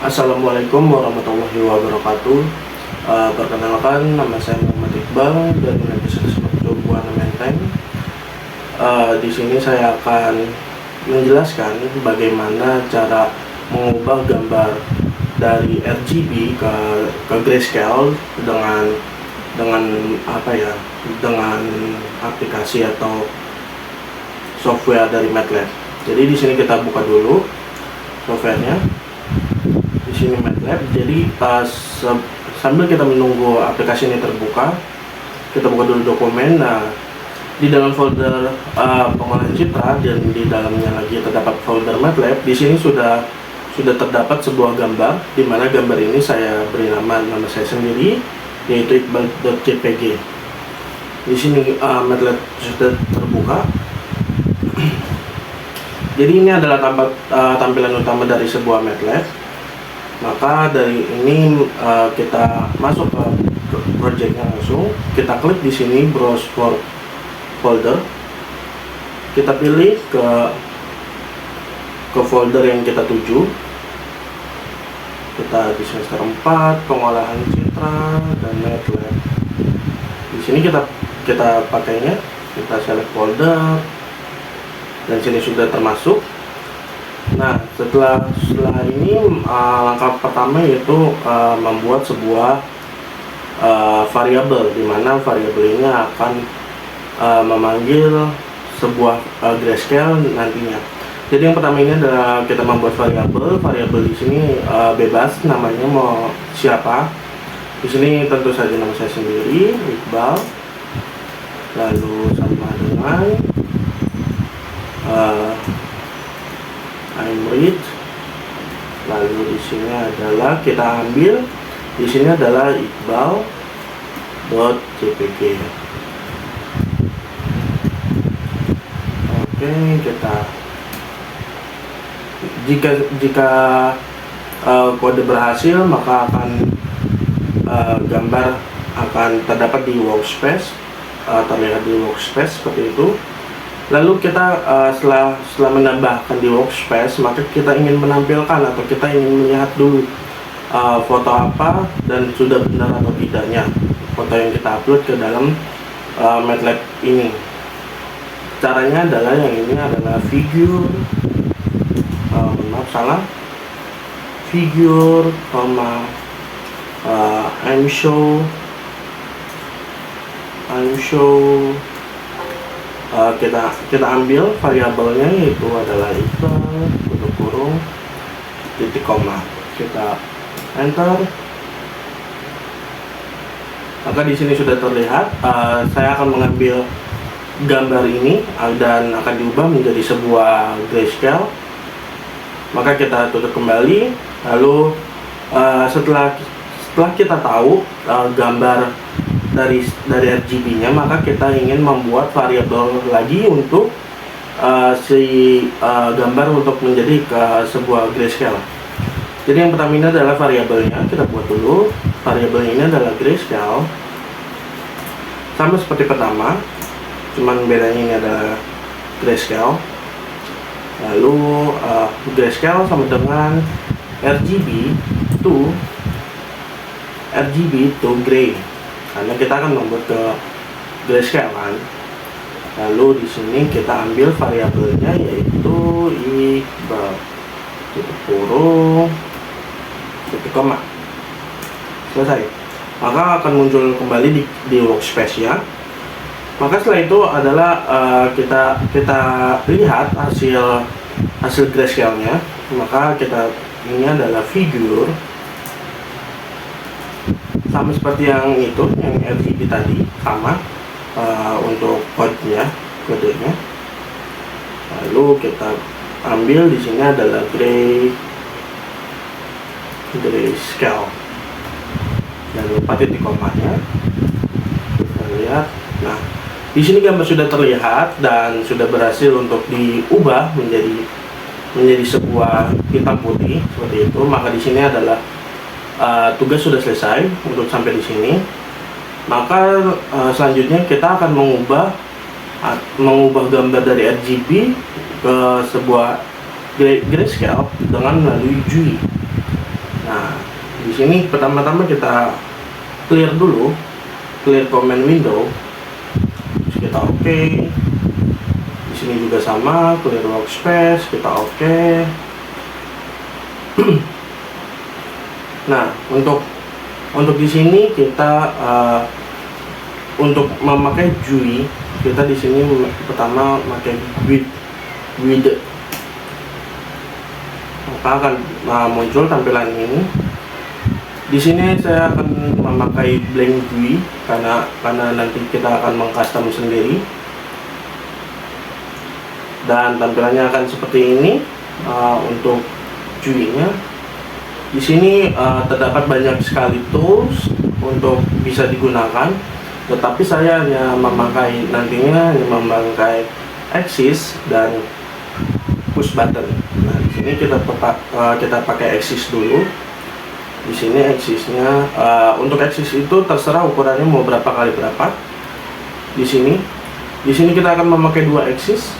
Assalamualaikum warahmatullahi wabarakatuh. Perkenalkan, nama saya Muhammad Iqbal dan episode sebuah Menteng. Di sini saya akan menjelaskan bagaimana cara mengubah gambar dari RGB ke grayscale dengan aplikasi atau software dari MATLAB. Jadi di sini kita buka dulu softwarenya. Di sini MATLAB. Jadi sambil kita menunggu aplikasi ini terbuka, kita buka dulu dokumen. Nah, di dalam folder pengolahan citra dan di dalamnya lagi terdapat folder MATLAB. Di sini sudah terdapat sebuah gambar, di mana gambar ini saya beri nama saya sendiri, yaitu iqbal.jpg. Di sini MATLAB sudah terbuka. Jadi ini adalah tampilan utama dari sebuah MATLAB. Maka dari ini kita masuk ke projectnya langsung. Kita klik di sini browse for folder. Kita pilih ke folder yang kita tuju. Kita di semester 4 pengolahan citra dan MATLAB. Di sini kita pakainya, kita select folder. Dan sini sudah termasuk. Nah, setelah ini langkah pertama yaitu membuat sebuah variabel, di mana variabel ini akan memanggil sebuah grayscale nantinya. Jadi yang pertama ini adalah kita membuat variabel di sini bebas, namanya mau siapa. Di sini tentu saja nama saya sendiri, Iqbal, lalu sama dengan I'm read. Lalu di sini adalah kita ambil, di sini adalah iqbal.jpg. Oke, kita jika kode berhasil, maka akan gambar akan terdapat di workspace, terlihat di workspace seperti itu. Lalu kita setelah menambahkan di workspace, maka kita ingin menampilkan atau kita ingin melihat dulu foto apa dan sudah benar atau tidaknya foto yang kita upload ke dalam MATLAB ini. Caranya adalah yang ini adalah figure, figure, I'm show. Kita ambil variabelnya, yaitu adalah iqbal tutup kurung titik koma. Kita enter. Maka di sini sudah terlihat. Saya akan mengambil gambar ini dan akan diubah menjadi sebuah grayscale. Maka kita tutup kembali. Lalu setelah kita tahu gambar dari RGB-nya, maka kita ingin membuat variabel lagi untuk gambar untuk menjadi sebuah grayscale. Jadi yang pertama ini adalah variabelnya, kita buat dulu. Variabel ini adalah grayscale, sama seperti pertama, cuman bedanya ini adalah grayscale. Lalu grayscale sama dengan RGB to gray, karena kita akan membuat ke grayscale kan. Lalu di sini kita ambil variabelnya, yaitu iqbal tutup kurung titik koma. Selesai. Maka akan muncul kembali di workspace ya. Maka setelah itu adalah kita lihat hasil grayscale-nya. Maka ini adalah figure, sama seperti yang RGB tadi, sama untuk kodenya. Lalu kita ambil di sini adalah grayscale dan lupa titik komanya. Kita lihat. Nah, di sini gambar sudah terlihat dan sudah berhasil untuk diubah menjadi sebuah hitam putih seperti itu. Maka di sini adalah tugas sudah selesai untuk sampai di sini. Maka selanjutnya kita akan mengubah gambar dari RGB ke sebuah grayscale dengan melalui GUI. Di sini pertama-tama kita clear dulu, clear command window. Terus kita oke. Di sini juga sama, clear workspace, kita oke. Nah, untuk di sini kita untuk memakai GUI, kita di sini pertama memakai widget, maka akan muncul tampilan ini. Di sini saya akan memakai blank GUI karena nanti kita akan mengcustom sendiri, dan tampilannya akan seperti ini. Untuk GUI-nya di sini terdapat banyak sekali tools untuk bisa digunakan, tetapi saya hanya nantinya memakai axis dan push button. Nah, di sini kita pakai axis dulu. Di sini axisnya untuk axis itu terserah ukurannya mau berapa kali berapa. Di sini kita akan memakai 2 axis.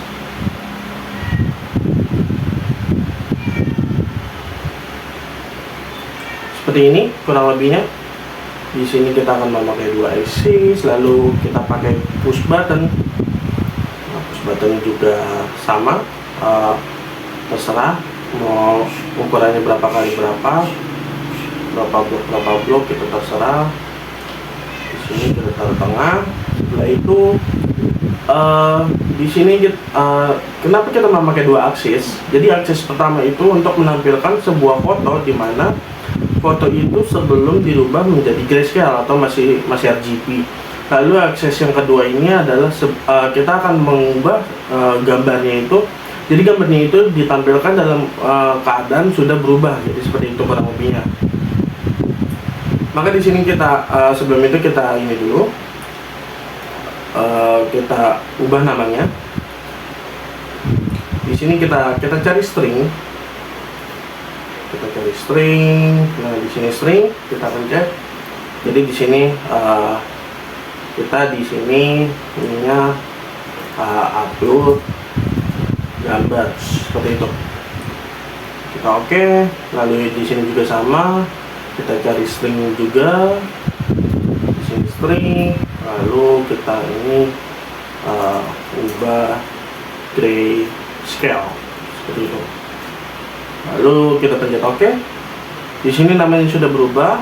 Seperti ini kurang lebihnya. Di sini kita akan memakai 2 axis, lalu kita pakai push button. Nah, push button juga sama, terserah mau ukurannya berapa kali berapa blok kita terserah. Di sini kita taruh tengah. Setelah itu di sini kenapa kita memakai 2 aksis? Jadi aksis pertama itu untuk menampilkan sebuah foto di mana foto itu sebelum dirubah menjadi grayscale atau masih RGB. Lalu akses yang kedua ini adalah kita akan mengubah gambarnya itu. Jadi gambarnya itu ditampilkan dalam keadaan sudah berubah. Jadi seperti itu kurang lebihnya. Maka di sini kita sebelum itu kita ini dulu, kita ubah namanya. Di sini kita cari string. Nah, di sini string kita pencet. Jadi di sini kita di sini ininya upload gambar seperti itu. Kita oke. Lalu di sini juga sama. Kita cari string juga. Di sini string. Lalu kita ini ubah grayscale seperti itu. Lalu kita pencet oke. Di sini namanya sudah berubah.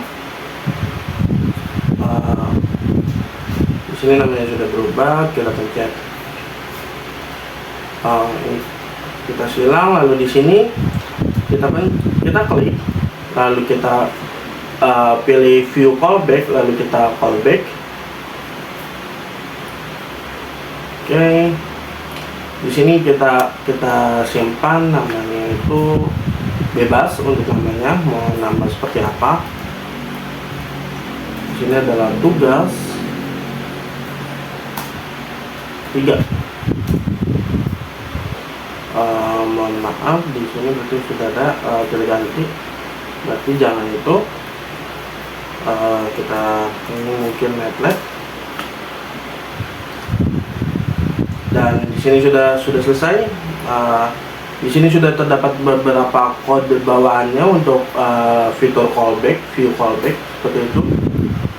Di sini namanya sudah berubah. Kita pencet. Kita silang. Lalu di sini kita klik. Lalu kita pilih view callback. Lalu kita callback. Oke. Di sini kita simpan namanya itu bebas untuk namanya mau nambah seperti apa. Di sini adalah tugas 3. Mohon maaf, di sini berarti sudah ada terganti, berarti jangan itu. Kita ini mungkin netlab, dan di sini sudah selesai. Di sini sudah terdapat beberapa kode bawaannya untuk fitur callback, view callback seperti itu.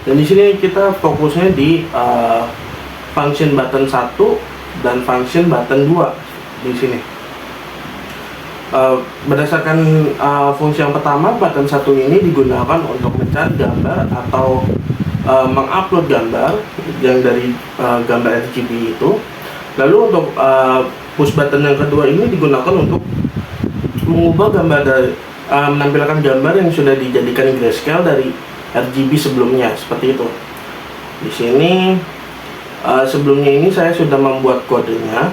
Dan di sini kita fokusnya di function button 1 dan function button 2 di sini. Berdasarkan fungsi yang pertama, button 1 ini digunakan untuk mencari gambar atau mengupload gambar yang dari gambar RGB itu. Lalu untuk push button yang kedua ini digunakan untuk mengubah gambar dari menampilkan gambar yang sudah dijadikan grayscale dari RGB sebelumnya seperti itu. Di sini sebelumnya ini saya sudah membuat kodenya.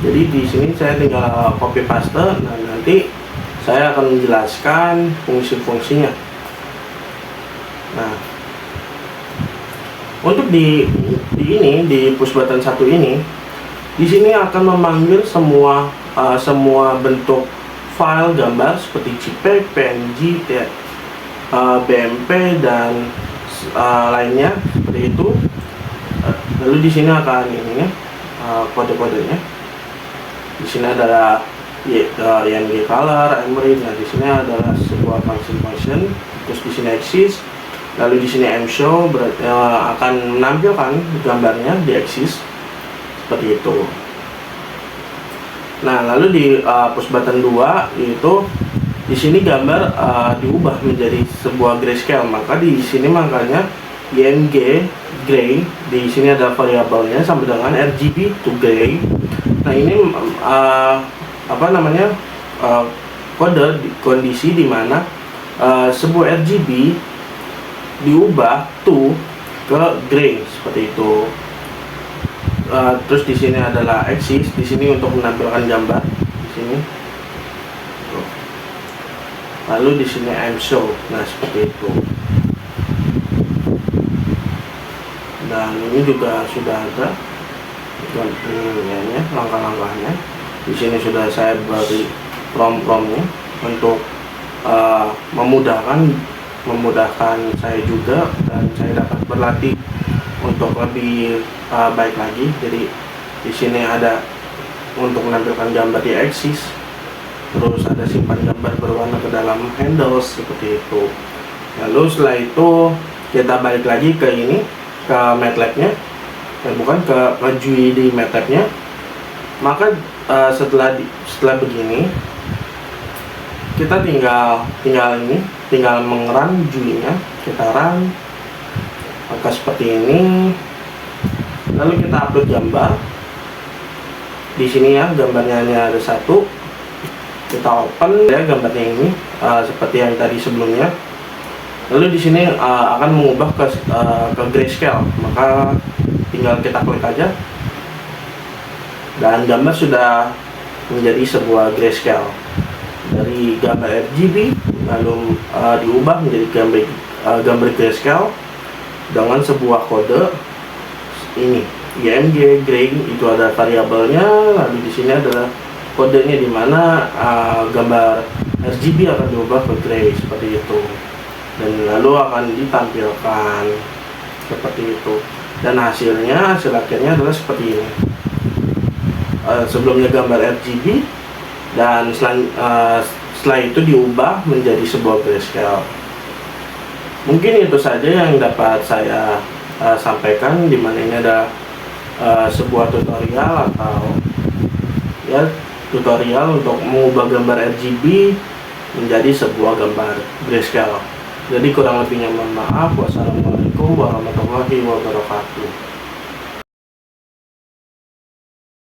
Jadi di sini saya tinggal copy paste. Nah, nanti saya akan menjelaskan fungsi-fungsinya. Nah, untuk di push button 1 ini, di sini akan memanggil semua bentuk file gambar seperti JPEG, PNG, BMP dan lainnya seperti itu. Lalu di sini akan ini kode-kodenya. Di sini adalah IMG color, emery. Nah, di sini adalah sebuah function, terus di sini axis, lalu di sini mshow berarti akan menampilkan gambarnya di axis seperti itu. Nah, lalu di push button 2 itu di sini gambar diubah menjadi sebuah grayscale. Maka di sini makanya IMG gray, di sini ada variabelnya sama dengan RGB to gray. Nah, ini kondisi di mana sebuah RGB diubah to ke gray seperti itu. Terus di sini adalah axis, di sini untuk menampilkan gambar di sini. Lalu di sini mshow. Nah, seperti itu. Dan ini juga sudah ada langkah-langkahnya. Di sini sudah saya beri prompt-promptnya untuk memudahkan saya juga, dan saya dapat berlatih untuk lebih baik lagi. Jadi di sini ada untuk menampilkan gambar di axis, terus ada simpan gambar berwarna ke dalam handles seperti itu. Lalu setelah itu kita balik lagi ke ke MATLAB-nya, bukan ke GUI di MATLAB-nya. Maka setelah begini, kita tinggal mengerun GUI-nya, kita run, maka seperti ini. Lalu kita upload gambar. Di sini ya, gambarnya hanya ada satu. Kita open ya gambarnya ini, seperti yang tadi sebelumnya. Lalu di sini akan mengubah ke grayscale, maka tinggal kita klik aja, dan gambar sudah menjadi sebuah grayscale. Dari gambar RGB lalu diubah menjadi gambar grayscale dengan sebuah kode ini IMG gray, itu ada variabelnya. Lalu di sini adalah kodenya, di mana gambar RGB akan diubah ke gray seperti itu, dan lalu akan ditampilkan seperti itu. Dan hasil akhirnya adalah seperti ini. Sebelumnya gambar RGB, dan setelah itu diubah menjadi sebuah grayscale. Mungkin itu saja yang dapat saya sampaikan, di mana ini ada sebuah tutorial atau ya tutorial untuk mengubah gambar RGB menjadi sebuah gambar grayscale. Jadi kurang lebihnya mohon maaf. Wassalamualaikum warahmatullahi wabarakatuh.